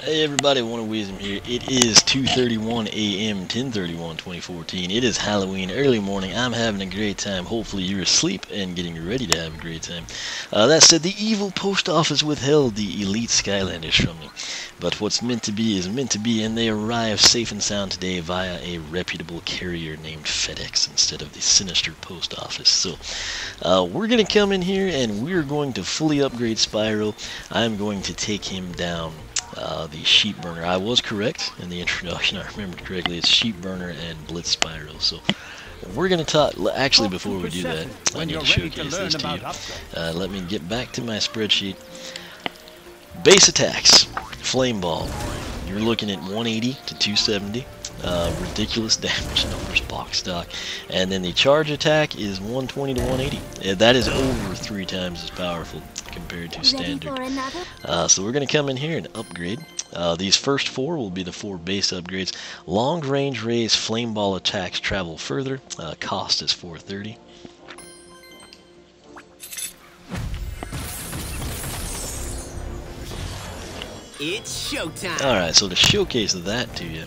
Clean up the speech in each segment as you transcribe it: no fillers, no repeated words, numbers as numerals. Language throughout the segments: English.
Hey everybody, One of Wisdom here. It is 2:31 a.m. 10/31/2014. It is Halloween, early morning. I'm having a great time. Hopefully you're asleep and getting ready to have a great time. That said, the evil post office withheld the elite Skylanders from me. But what's meant to be is meant to be, and they arrived safe and sound today via a reputable carrier named FedEx instead of the sinister post office. So we're going to come in here and we're going to fully upgrade Spyro. I'm going to take him down. The sheep burner. I was correct in the introduction. I remembered correctly. It's sheep burner and blitz Spyro. So we're going to talk. Actually, before we do that, I need to showcase this to you. Let me get back to my spreadsheet. Base attacks, flame ball. You're looking at 180 to 270. Ridiculous damage numbers, box stock. And then the charge attack is 120 to 180. That is over 3 times as powerful compared to standard. So we're going to come in here and upgrade. These first 4 will be the 4 base upgrades. Long range raise flame ball attacks travel further. Cost is 430. It's showtime. Alright, so to showcase that to you,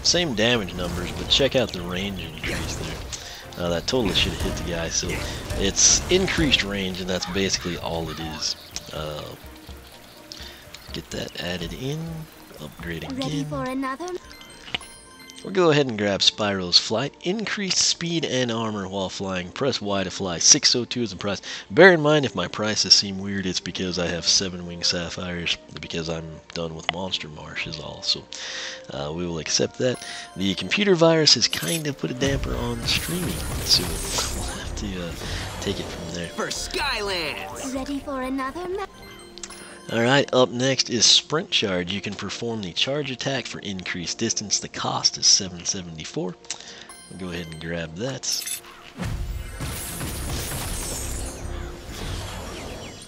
same damage numbers, but check out the range increase there. That totally should have hit the guy, so it's increased range, and that's basically all it is. Get that added in, upgrade again. Ready for another? We'll go ahead and grab Spyro's flight. Increased speed and armor while flying. Press Y to fly. 602 is the price. Bear in mind, if my prices seem weird, it's because I have 7 wing sapphires, because I'm done with Monster Marsh is all. So we will accept that. The computer virus has kind of put a damper on streaming, so we'll have to take it from there. For Skyland. Ready for another? Alright, up next is Sprint Charge. You can perform the charge attack for increased distance. The cost is 774. We'll go ahead and grab that.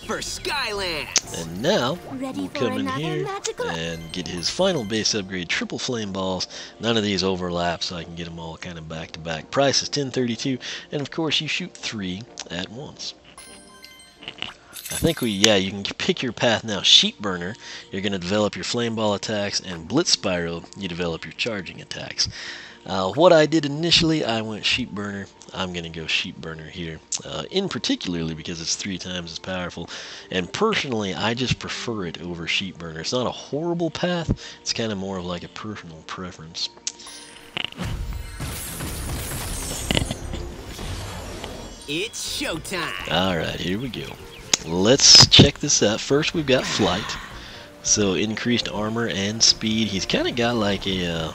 For Skyland. And now, Ready we'll for come in another here magical? and get his final base upgrade, triple flame balls. None of these overlap, so I can get them all kind of back to back. Price is 1032, and of course you shoot 3 at once. I think you can pick your path now. Sheep burner, you're going to develop your flame ball attacks, and blitz Spyro, you develop your charging attacks. What I did initially, I went sheep burner. I'm going to go sheep burner here, in particularly because it's 3 times as powerful. And personally, I just prefer it over sheep burner. It's not a horrible path. It's kind of more of like a personal preference. It's showtime. Alright, here we go. Let's check this out. First, we've got flight. So, increased armor and speed. He's kind of got like a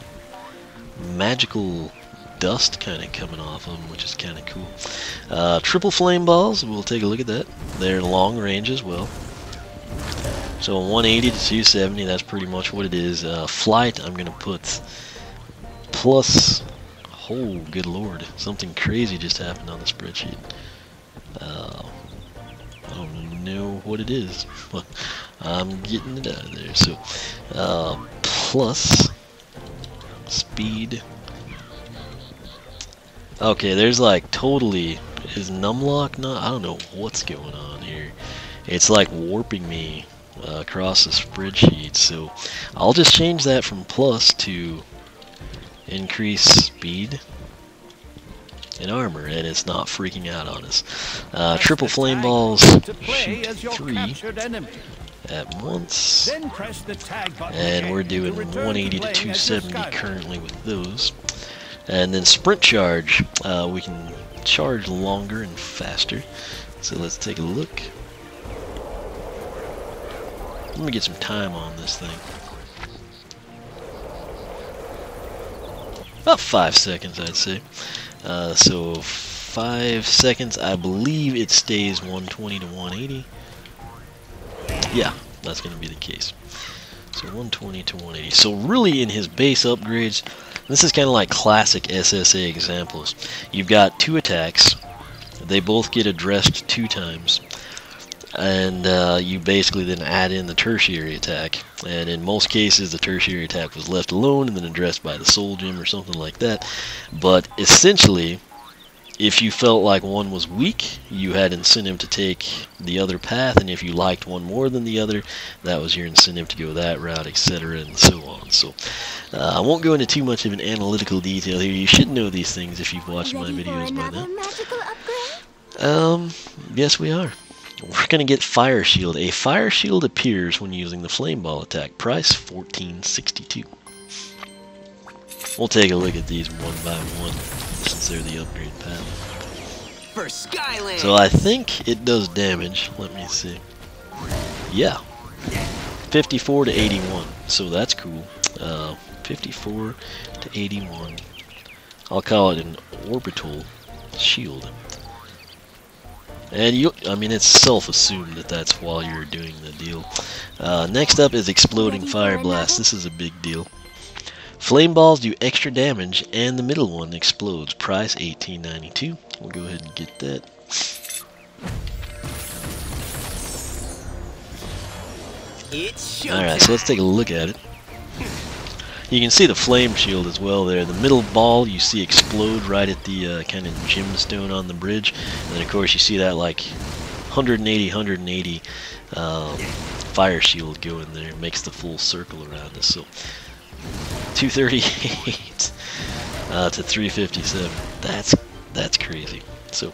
magical dust kind of coming off of him, which is kind of cool. Triple flame balls. We'll take a look at that. They're long range as well. So, 180 to 270. That's pretty much what it is. Flight, I'm going to put plus... Oh, good lord. Something crazy just happened on the spreadsheet. I don't even know what it is, but I'm getting it out of there. So, plus speed. Okay, there's like totally, is numlock not? I don't know what's going on here. It's like warping me across the spreadsheet. So, I'll just change that from plus to increase speed and armor, and it's not freaking out on us. Triple flame balls, shoot 3 at once, and we're doing 180 to 270 currently with those. And then sprint charge, we can charge longer and faster. So let's take a look. Let me get some time on this thing. About 5 seconds, I'd say. So 5 seconds, I believe it stays 120 to 180. Yeah, that's going to be the case. So 120 to 180. So really in his base upgrades, this is kind of like classic SSA examples. You've got 2 attacks. They both get addressed 2 times. And you basically then add in the tertiary attack. And in most cases, the tertiary attack was left alone and then addressed by the soul gem or something like that. But essentially, if you felt like one was weak, you had incentive to take the other path, and if you liked one more than the other, that was your incentive to go that route, etc., and so on. So I won't go into too much of an analytical detail here. You should know these things if you've watched my videos by now. Magical upgrade? Yes we are. We're going to get Fire Shield. A Fire Shield appears when using the Flame Ball attack. Price $14.62. We'll take a look at these one by one since they're the upgrade path. For Skyland. So I think it does damage. Let me see. Yeah. 54 to 81. So that's cool. 54 to 81. I'll call it an orbital shield. And I mean, it's self-assumed that that's while you're doing the deal. Next up is Exploding Fire Blast. This is a big deal. Flame balls do extra damage, and the middle one explodes. Price $18.92. We'll go ahead and get that. It's Alright, so let's take a look at it. You can see the flame shield as well there. The middle ball you see explode right at the kind of gemstone on the bridge. And then of course you see that like 180 fire shield go in there. It makes the full circle around us. So 238 to 357. That's crazy. So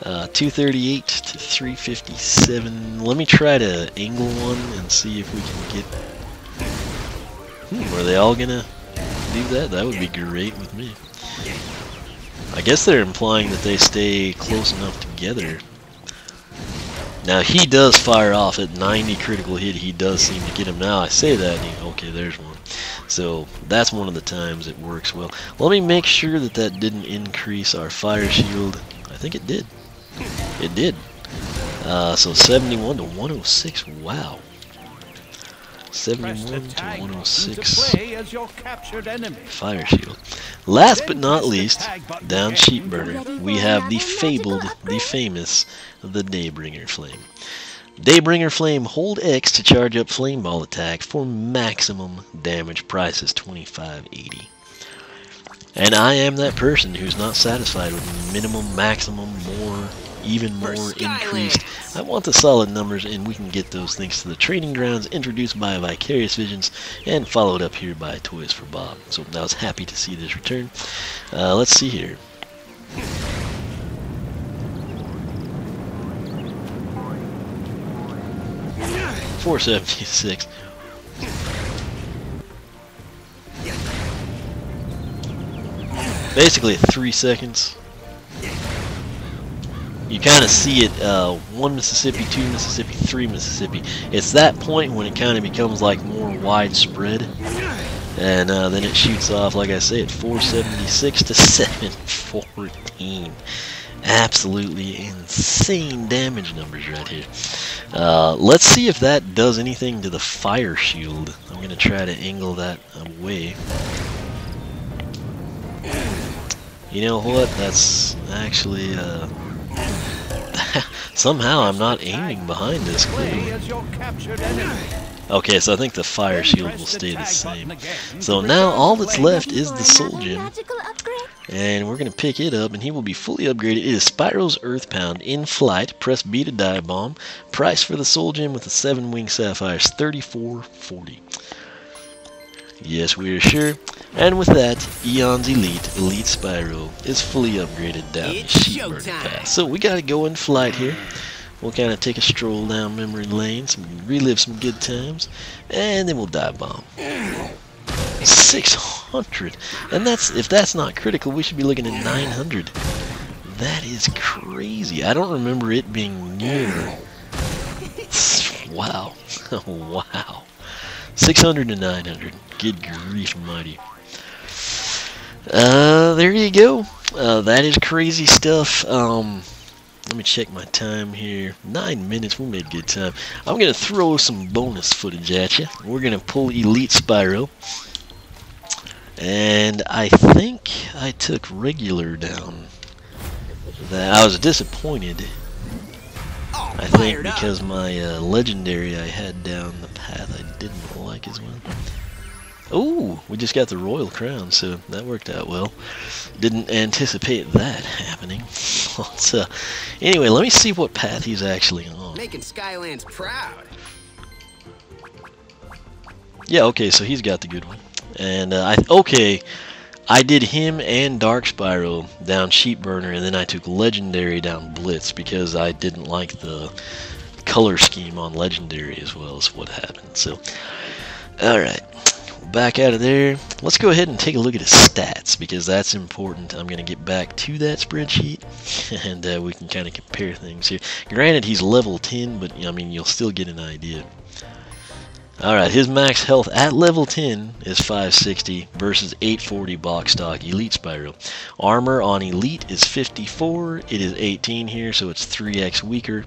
238 to 357. Let me try to angle one and see if we can get. Are they all gonna do that? That would be great with me. I guess they're implying that they stay close enough together. Now he does fire off at 90 critical hit. He does seem to get him. Now I say that, and okay, there's one. So that's one of the times it works well. Let me make sure that that didn't increase our fire shield. I think it did. It did. So 71 to 106. Wow. 71 to 106 fire shield. Last but not least, down sheep burner, we have the fabled, the famous, the Daybringer Flame. Daybringer Flame, hold X to charge up Flame Ball attack for maximum damage. Price is $25.80. And I am that person who's not satisfied with minimum, maximum, more, even more increased. I want the solid numbers, and we can get those thanks to the training grounds introduced by Vicarious Visions and followed up here by Toys for Bob. So I was happy to see this return. Let's see here. $476. Basically 3 seconds. You kind of see it, 1 Mississippi, 2 Mississippi, 3 Mississippi. It's that point when it kind of becomes like more widespread. And then it shoots off, like I say, at 476 to 714. Absolutely insane damage numbers right here. Let's see if that does anything to the fire shield. I'm going to try to angle that away. You know what? That's actually... somehow I'm not aiming behind this clearly. Okay, so I think the fire shield will stay the same. So now all that's left is the Soul Gem. And we're going to pick it up, and he will be fully upgraded. It is Spyro's Earth Pound in flight. Press B to dive bomb. Price for the Soul Gem with the 7-wing sapphires, $34.40. Yes, we are sure. And with that, Eon's Elite Spyro is fully upgraded down the sheep burner path. So we got to go in flight here. We'll kind of take a stroll down memory lane, relive some good times, and then we'll dive bomb. 600, and if that's not critical, we should be looking at 900. That is crazy. I don't remember it being near. Wow. Wow. 600 to 900. Good grief almighty. There you go. That is crazy stuff. Let me check my time here. 9 minutes. We made good time. I'm going to throw some bonus footage at you. We're going to pull Elite Spyro. And I think I took regular down. That I was disappointed. I think because my legendary I had down the path I didn't like as well. Oh, we just got the royal crown, so that worked out well. Didn't anticipate that happening. Anyway, let me see what path he's actually on. Making Skylands proud. Yeah, okay, so he's got the good one. And I did him and Dark Spyro down Sheep Burner, and then I took Legendary down Blitz because I didn't like the color scheme on Legendary as well as what happened. So, alright, back out of there. Let's go ahead and take a look at his stats because that's important. I'm going to get back to that spreadsheet and we can kind of compare things here. Granted, he's level 10, but I mean, you'll still get an idea. Alright, his max health at level 10 is 560 versus 840 box stock Elite Spyro. Armor on Elite is 54, it is 18 here, so it's 3x weaker.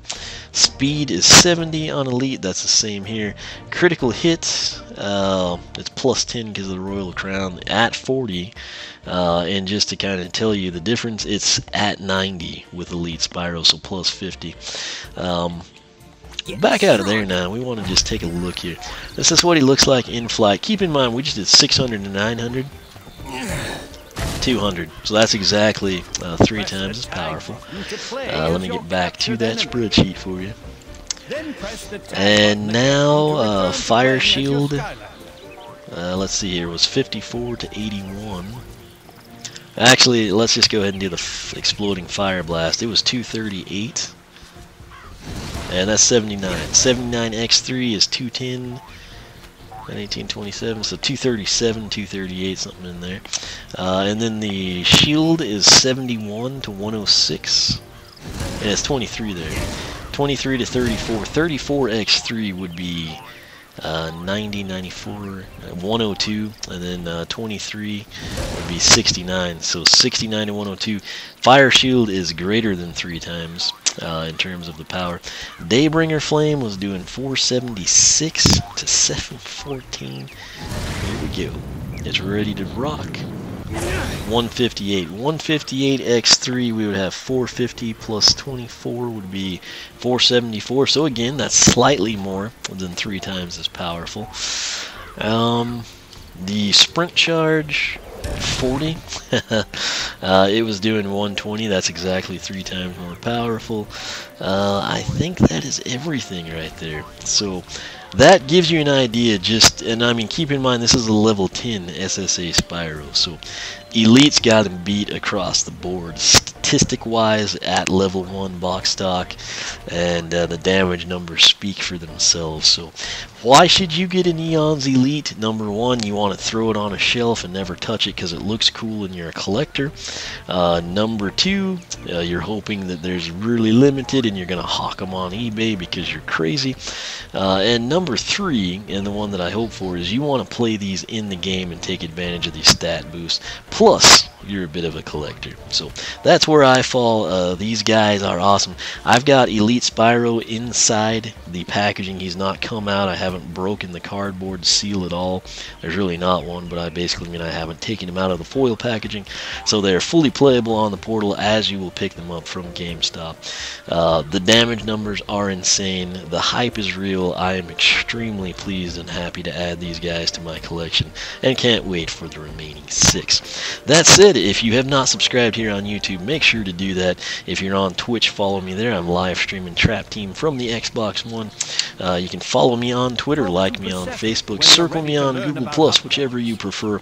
Speed is 70 on Elite, that's the same here. Critical hits, it's plus 10 because of the Royal Crown at 40. And just to kind of tell you the difference, it's at 90 with Elite Spyro, so plus 50. Back out of there now. We want to just take a look here. This is what he looks like in flight. Keep in mind, we just did 600 to 900. 200. So that's exactly 3 times as powerful. Let me get back to that spreadsheet for you. And now, Fire Shield. Let's see here. Was 54 to 81. Actually, let's just go ahead and do the Exploding Fire Blast. It was 238. And that's 79. 79x3 is 210. 1827, so 237, 238, something in there. And then the shield is 71 to 106. And it's 23 there. 23 to 34. 34x3 would be 90, 94, 102, and then 23 would be 69. So 69 to 102. Fire Shield is greater than 3 times in terms of the power. Daybringer Flame was doing 476 to 714. Here we go. It's ready to rock. 158. 158x3, we would have 450 plus 24 would be 474. So again, that's slightly more than 3 times as powerful. The sprint charge, 40. It was doing 120. That's exactly 3 times more powerful. I think that is everything right there. So that gives you an idea. And I mean, keep in mind this is a level 10 SSA Spyro, so Elite's got him beat across the board, statistic-wise at level 1 box stock, and the damage numbers speak for themselves. So why should you get an Eon's Elite? Number 1, you want to throw it on a shelf and never touch it because it looks cool and you're a collector. Number 2, you're hoping that there's really limited and you're going to hawk them on eBay because you're crazy. And number 3, and the one that I hope for, is you want to play these in the game and take advantage of these stat boosts. Plus, you're a bit of a collector. So that's where I fall. These guys are awesome. I've got Elite Spyro inside the packaging. He's not come out. I haven't broken the cardboard seal at all. There's really not one, but I basically mean I haven't taken him out of the foil packaging. So they're fully playable on the portal as you will pick them up from GameStop. The damage numbers are insane. The hype is real. I am extremely pleased and happy to add these guys to my collection and can't wait for the remaining 6. That said, if you have not subscribed here on YouTube, make sure to do that. If you're on Twitch, follow me there. I'm live streaming Trap Team from the Xbox One. You can follow me on Twitter, like me on Facebook, circle me on Google+, whichever you prefer.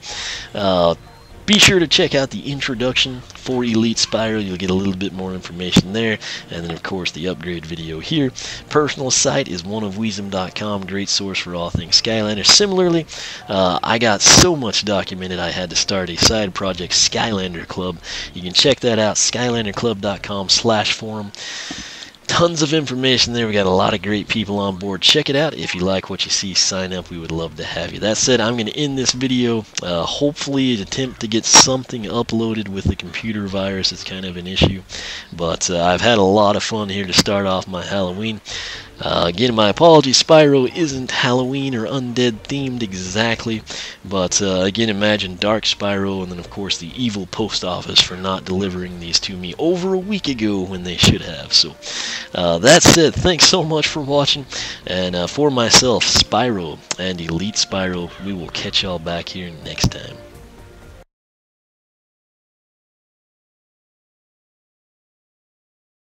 Be sure to check out the introduction for Elite Spyro. You'll get a little bit more information there. And then, of course, the upgrade video here. Personal site is oneofweezem.com. Great source for all things Skylander. Similarly, I got so much documented I had to start a side project, Skylander Club. You can check that out, skylanderclub.com/forum. Tons of information there. We got a lot of great people on board. Check it out. If you like what you see, sign up. We would love to have you. That said, I'm going to end this video. Hopefully attempt to get something uploaded with the computer virus. It's kind of an issue. But I've had a lot of fun here to start off my Halloween. Again, my apologies, Spyro isn't Halloween or undead themed exactly, but again, imagine Dark Spyro and then of course the evil post office for not delivering these to me over a week ago when they should have. So that said, thanks so much for watching, and for myself, Spyro and Elite Spyro, we will catch y'all back here next time.